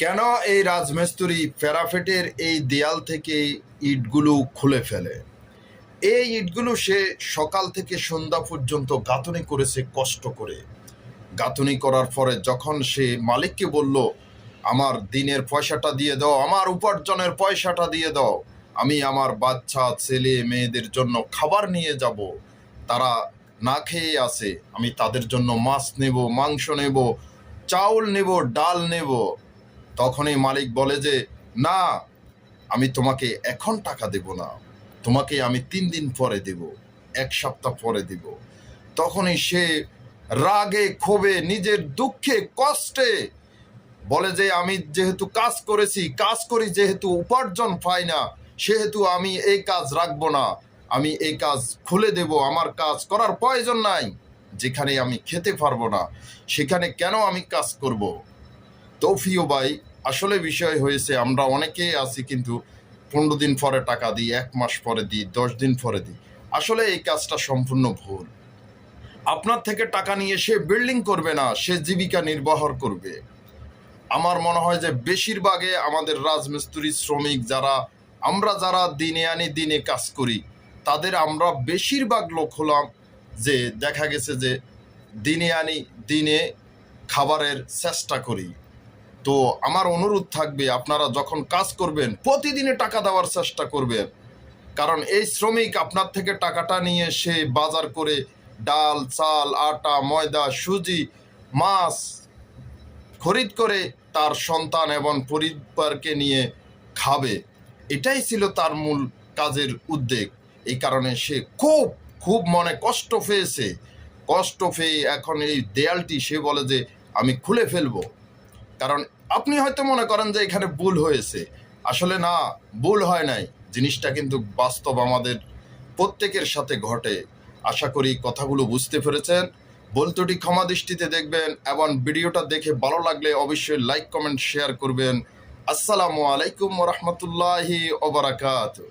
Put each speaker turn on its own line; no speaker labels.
কেন এই রাজমিস্ত্রি প্যারাফেটের এই দেয়াল থেকে ইটগুলো খুলে ফেলে? এই ইটগুলো সে সকাল থেকে সন্ধ্যা পর্যন্ত গাঁথনি করেছে কষ্ট করে। গাঁথনি করার পরে যখন সে মালিককে বলল, আমার দিনের পয়সাটা দিয়ে দাও, আমার উপার্জনের পয়সাটা দিয়ে দাও, আমি আমার বাচ্চা ছেলে মেয়েদের জন্য খাবার নিয়ে যাব, তারা না খেয়ে আছে, আমি তাদের জন্য মাছ নেব, মাংস নেব, চাউল নেব, ডাল নেব। তখনই মালিক বলে যে, না, আমি তোমাকে এখন টাকা দেব না, তোমাকে আমি 3 দিন পরে দেব, 1 সপ্তাহ পরে দেব। তখনই সে রাগে ক্ষোভে নিজের দুঃখে কষ্টে বলে যে, আমি যেহেতু কাজ করেছি, কাজ করি যেহেতু উপার্জন পাই না, সেহেতু আমি এই কাজ রাখবো না, আমি এই কাজ খুলে দেব, আমার কাজ করার প্রয়োজন নাই। যেখানে আমি খেতে পারবো না সেখানে কেন আমি কাজ করব? তৌফিও ভাই, আসলে বিষয় হয়েছে, আমরা অনেকেই আছি কিন্তু 15 দিন পরে টাকা দিই, 1 মাস পরে দিই, 10 দিন পরে দিই। আসলে এই কাজটা সম্পূর্ণ ভুল। আপনার থেকে টাকা নিয়ে সে বিল্ডিং করবে না, সে জীবিকা নির্বাহ করবে। আমার মনে হয় যে বেশিরভাগে আমাদের রাজমিস্ত্রি শ্রমিক যারা দিনে আনি দিনে কাজ করি, তাদের আমরা বেশিরভাগ লোক হলাম যে দেখা গেছে যে দিনে আনি দিনে খাবারের চেষ্টা করি। তো আমার অনুরোধ থাকবে, আপনারা যখন কাজ করবেন প্রতিদিনে টাকা দেওয়ার চেষ্টা করবেন। কারণ এই শ্রমিক আপনার থেকে টাকাটা নিয়ে সে বাজার করে ডাল, চাল, আটা, ময়দা, সুজি, মাছ খরিদ করে তার সন্তান এবং পরিবারকে নিয়ে খাবে। এটাই ছিল তার মূল কাজের উদ্যোগ। এই কারণে সে খুব খুব মনে কষ্ট পেয়েছে। কষ্ট পেয়ে এখন এই দেয়ালটি সে বলে যে, আমি খুলে ফেলবো। কারণ আপনি হয়তো মনে করেন যে এখানে ভুল হয়েছে, আসলে না, ভুল হয় নাই। জিনিসটা কিন্তু বাস্তব আমাদের প্রত্যেকের সাথে ঘটে। আশা করি কথাগুলো বুঝতে পেরেছেন। বলতুটি ক্ষমা দৃষ্টিতে দেখবেন এবং ভিডিওটা দেখে ভালো লাগলে অবশ্যই লাইক, কমেন্ট, শেয়ার করবেন। আসসালামু আলাইকুম ওয়া রাহমাতুল্লাহি ওয়া বারাকাতুহু।